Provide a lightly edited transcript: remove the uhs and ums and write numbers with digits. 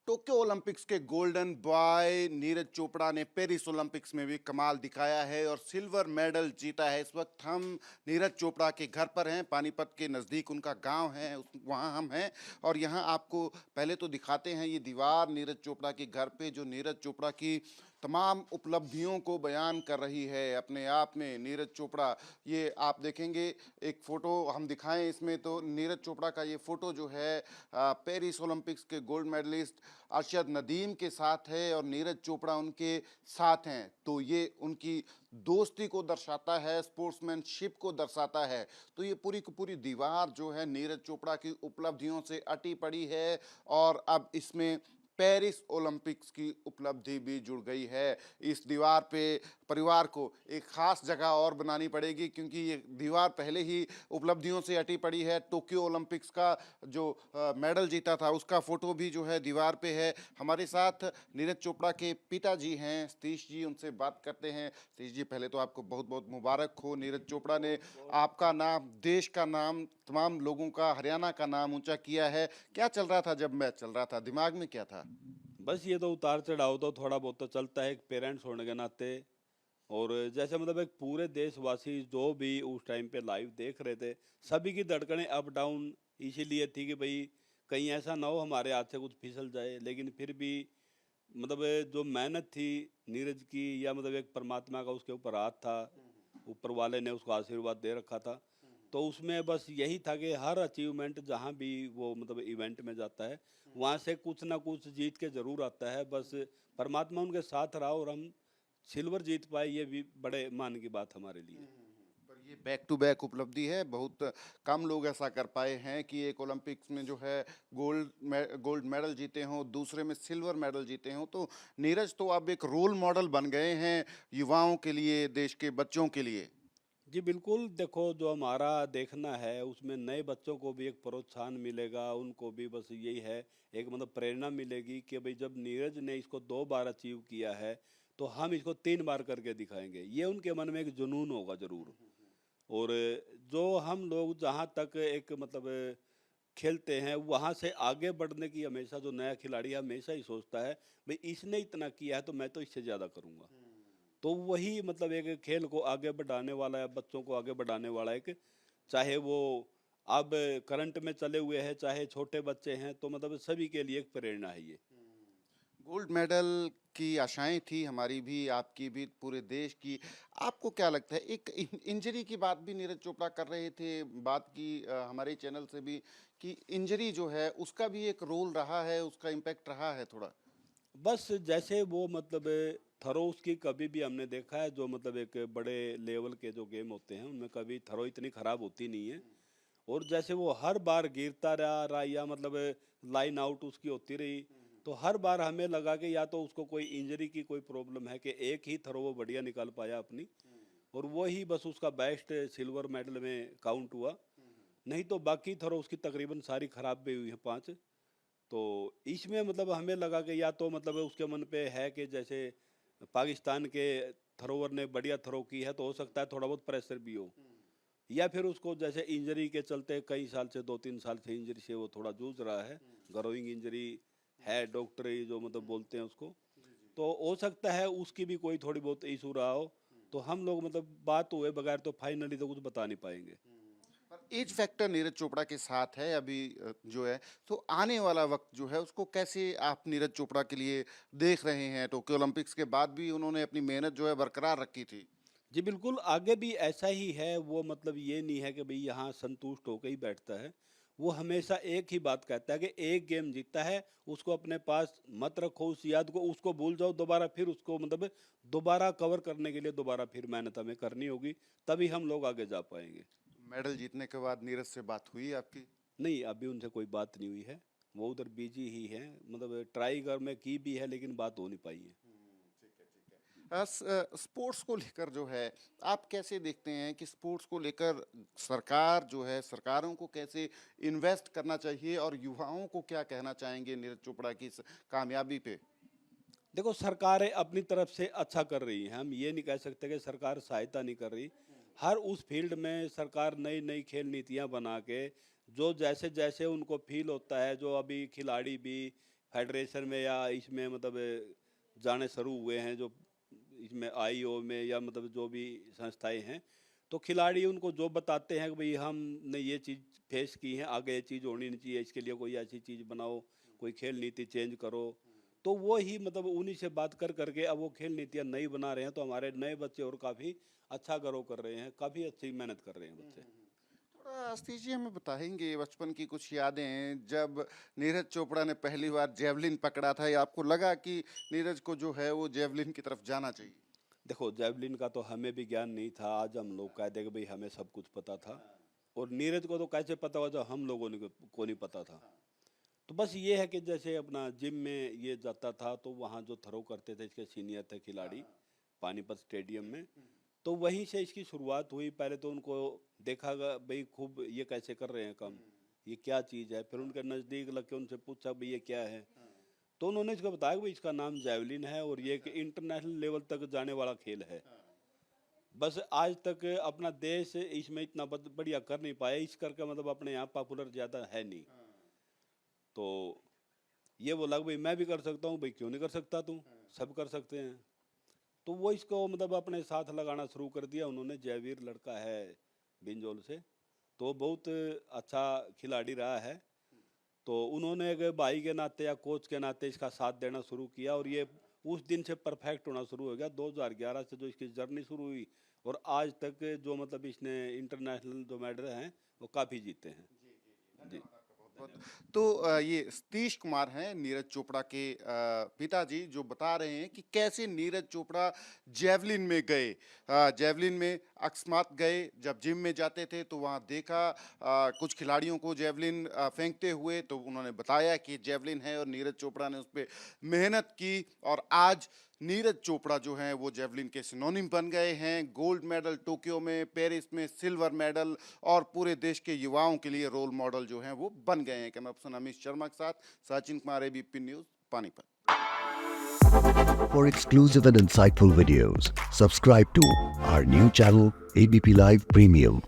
Tokyo Olympics के golden boy Neeraj Chopra ने Paris Olympics में भी कमाल दिखाया है और सिल्वर मेडल जीता है। इस वक्त हम नीरज चोपड़ा के घर पर हैं, पानीपत के नज़दीक उनका गांव है, वहां हम हैं। और यहां आपको पहले तो दिखाते हैं ये दीवार नीरज चोपड़ा के घर पे, जो नीरज चोपड़ा की तमाम उपलब्धियों को बयान कर रही है अपने आप में। नीरज चोपड़ा, ये आप देखेंगे एक फ़ोटो हम दिखाएं इसमें, तो नीरज चोपड़ा का ये फ़ोटो जो है पेरिस ओलंपिक्स के गोल्ड मेडलिस्ट अरशद नदीम के साथ है और नीरज चोपड़ा उनके साथ हैं। तो ये उनकी दोस्ती को दर्शाता है, स्पोर्ट्समैनशिप को दर्शाता है। तो ये पूरी की पूरी दीवार जो है नीरज चोपड़ा की उपलब्धियों से अटी पड़ी है और अब इसमें पेरिस ओलंपिक्स की उपलब्धि भी जुड़ गई है। इस दीवार पे परिवार को एक खास जगह और बनानी पड़ेगी, क्योंकि ये दीवार पहले ही उपलब्धियों से अटी पड़ी है। टोक्यो ओलंपिक्स का जो मेडल जीता था उसका फोटो भी जो है दीवार पे है। हमारे साथ नीरज चोपड़ा के पिताजी हैं सतीश जी, उनसे बात करते हैं। सतीश जी, पहले तो आपको बहुत बहुत मुबारक हो। नीरज चोपड़ा ने आपका नाम, देश का नाम, तमाम लोगों का, हरियाणा का नाम ऊंचा किया है। क्या चल रहा था जब मैच चल रहा था, दिमाग में क्या था? बस ये तो उतार चढ़ाव तो थोड़ा बहुत तो चलता है एक पेरेंट्स होने के नाते। और जैसे मतलब एक पूरे देशवासी जो भी उस टाइम पे लाइव देख रहे थे, सभी की धड़कनें अप डाउन इसीलिए थी कि भाई कहीं ऐसा ना हो हमारे हाथ से कुछ फिसल जाए। लेकिन फिर भी मतलब जो मेहनत थी नीरज की, या मतलब एक परमात्मा का उसके ऊपर हाथ था, ऊपर वाले ने उसको आशीर्वाद दे रखा था। तो उसमें बस यही था कि हर अचीवमेंट जहाँ भी वो मतलब इवेंट में जाता है, वहाँ से कुछ ना कुछ जीत के जरूर आता है। बस परमात्मा उनके साथ रहा और हम सिल्वर जीत पाए, ये भी बड़े मान की बात हमारे लिए। पर ये बैक टू बैक उपलब्धि है। बहुत कम लोग ऐसा कर पाए हैं कि एक ओलंपिक्स में जो है गोल्ड मेडल जीते हों, दूसरे में सिल्वर मेडल जीते हों। तो नीरज तो अब एक रोल मॉडल बन गए हैं युवाओं के लिए, देश के बच्चों के लिए। जी बिल्कुल, देखो जो हमारा देखना है उसमें नए बच्चों को भी एक प्रोत्साहन मिलेगा, उनको भी बस यही है, एक मतलब प्रेरणा मिलेगी कि भाई जब नीरज ने इसको 2 बार अचीव किया है तो हम इसको 3 बार करके दिखाएंगे। ये उनके मन में एक जुनून होगा जरूर। और जो हम लोग जहाँ तक एक मतलब खेलते हैं वहाँ से आगे बढ़ने की, हमेशा जो नया खिलाड़ी है हमेशा ही सोचता है भाई इसने इतना किया है तो मैं तो इससे ज़्यादा करूँगा। तो वही मतलब एक खेल को आगे बढ़ाने वाला है, बच्चों को आगे बढ़ाने वाला एक, चाहे वो अब करंट में चले हुए हैं चाहे छोटे बच्चे हैं, तो मतलब सभी के लिए एक प्रेरणा है ये। गोल्ड मेडल की आशाएं थी हमारी भी, आपकी भी, पूरे देश की। आपको क्या लगता है, एक इंजरी की बात भी नीरज चोपड़ा कर रहे थे, बात की हमारे चैनल से भी, कि इंजरी जो है उसका भी एक रोल रहा है, उसका इम्पैक्ट रहा है थोड़ा। बस जैसे वो मतलब थरो उसकी कभी भी हमने देखा है, जो मतलब एक बड़े लेवल के जो गेम होते हैं उनमें कभी थरो इतनी खराब होती नहीं है। और जैसे वो हर बार गिरता रहा या मतलब लाइन आउट उसकी होती रही, तो हर बार हमें लगा कि या तो उसको कोई इंजरी की कोई प्रॉब्लम है कि एक ही थ्रो वो बढ़िया निकाल पाया अपनी, और वो ही बस उसका बेस्ट सिल्वर मेडल में काउंट हुआ। नहीं तो बाकी थ्रो उसकी तकरीबन सारी खराब भी हुई है 5। तो इसमें मतलब हमें लगा कि या तो मतलब उसके मन पे है कि जैसे पाकिस्तान के थ्रोवर ने बढ़िया थ्रो की है तो हो सकता है थोड़ा बहुत प्रेशर भी हो, या फिर उसको जैसे इंजरी के चलते कई साल से 2-3 साल से इंजरी से वो थोड़ा जूझ रहा है, ग्रोइंग इंजरी है, डॉक्टर ही जो मतलब बोलते हैं उसको। तो हो सकता है उसकी भी कोई थोड़ी बहुत इशू रहा हो। तो हम लोग मतलब बात हुए बगैर तो फाइनली तो कुछ बता नहीं पाएंगे। पर एज फैक्टर नीरज चोपड़ा के साथ है अभी जो है, तो आने वाला वक्त जो है उसको कैसे आप नीरज चोपड़ा के लिए देख रहे हैं? टोक्यो ओलंपिक्स के बाद भी उन्होंने अपनी मेहनत जो है बरकरार रखी थी। जी बिल्कुल, आगे भी ऐसा ही है। वो मतलब ये नहीं है कि भाई यहाँ संतुष्ट होकर ही बैठता है। वो हमेशा एक ही बात कहता है कि एक गेम जीता है उसको अपने पास मत रखो, उस याद को उसको भूल जाओ, दोबारा फिर उसको मतलब दोबारा कवर करने के लिए दोबारा फिर मेहनत हमें करनी होगी, तभी हम लोग आगे जा पाएंगे। मेडल जीतने के बाद नीरज से बात हुई आपकी? नहीं, अभी उनसे कोई बात नहीं हुई है। वो उधर बिजी ही है, मतलब ट्राई कर में की भी है लेकिन बात हो नहीं पाई है। स्पोर्ट्स को लेकर जो है, आप कैसे देखते हैं कि स्पोर्ट्स को लेकर सरकार जो है, सरकारों को कैसे इन्वेस्ट करना चाहिए, और युवाओं को क्या कहना चाहेंगे नीरज चोपड़ा की इस कामयाबी पे? देखो सरकारें अपनी तरफ से अच्छा कर रही हैं, हम ये नहीं कह सकते कि सरकार सहायता नहीं कर रही। हर उस फील्ड में सरकार नई नई खेल नीतियां बना के, जो जैसे जैसे उनको फील होता है, जो अभी खिलाड़ी भी फेडरेशन में या इसमें मतलब जाने शुरू हुए हैं, जो इसमें आईओ में या मतलब जो भी संस्थाएं हैं, तो खिलाड़ी उनको जो बताते हैं कि भाई हमने ये चीज़ फेस की है, आगे ये चीज़ होनी नहीं चाहिए, इसके लिए कोई ऐसी चीज़ बनाओ, कोई खेल नीति चेंज करो, तो वो ही मतलब उन्हीं से बात कर करके अब वो खेल नीतियाँ नई बना रहे हैं। तो हमारे नए बच्चे और काफ़ी अच्छा ग्रो कर रहे हैं, काफ़ी अच्छी मेहनत कर रहे हैं बच्चे। थोड़ा आस्तीश जी हमें बताएंगे बचपन की कुछ यादें, जब नीरज चोपड़ा ने पहली बार जेवलिन पकड़ा था, या आपको लगा कि नीरज को जो है वो जेवलिन की तरफ जाना चाहिए? देखो, जेवलिन का तो हमें भी ज्ञान नहीं था, आज हम लोग कहते हैं कि भाई हमें सब कुछ पता था, और नीरज को तो कैसे पता हुआ जब हम लोगों को नहीं पता था। तो बस ये है कि जैसे अपना जिम में ये जाता था, तो वहाँ जो थ्रो करते थे इसके सीनियर थे खिलाड़ी पानीपत स्टेडियम में, तो वहीं से इसकी शुरुआत हुई। पहले तो उनको देखा भाई खूब ये कैसे कर रहे हैं काम, ये क्या चीज़ है, फिर उनके नज़दीक लग के उनसे पूछा भाई ये क्या है, तो उन्होंने इसको बताया कि भाई इसका नाम जेवलिन है और ये एक इंटरनेशनल लेवल तक जाने वाला खेल है। बस आज तक अपना देश इसमें इतना बढ़िया कर नहीं पाया, इस करके मतलब अपने यहाँ पॉपुलर ज़्यादा है नहीं। तो ये बोला कि भाई मैं भी कर सकता हूँ, भाई क्यों नहीं कर सकता तू, सब कर सकते हैं। तो वो इसको मतलब अपने साथ लगाना शुरू कर दिया उन्होंने। जयवीर लड़का है बिंजोल से, तो बहुत अच्छा खिलाड़ी रहा है। तो उन्होंने एक भाई के नाते या कोच के नाते इसका साथ देना शुरू किया, और ये उस दिन से परफेक्ट होना शुरू हो गया। 2011 से जो इसकी जर्नी शुरू हुई, और आज तक जो मतलब इसने इंटरनेशनल जो मेडल हैं वो काफ़ी जीते हैं। जी। तो ये सतीश कुमार हैं नीरज चोपड़ा के पिताजी, जो बता रहे हैं कि कैसे नीरज चोपड़ा जेवलिन में गए। जेवलिन में अकस्मात गए, जब जिम में जाते थे तो वहाँ देखा कुछ खिलाड़ियों को जेवलिन फेंकते हुए, तो उन्होंने बताया कि जेवलिन है, और नीरज चोपड़ा ने उस पर मेहनत की, और आज नीरज चोपड़ा जो हैं वो जेवलिन के सिनोनिम बन गए हैं। गोल्ड मेडल टोक्यो में, पेरिस में सिल्वर मेडल, और पूरे देश के युवाओं के लिए रोल मॉडल जो हैं वो बन गए हैं। कैमरा पर्सन अमित शर्मा के साथ Sachin Kumar, ABP news, Panipat. For exclusive and insightful videos, subscribe to our new channel ABP Live Premium.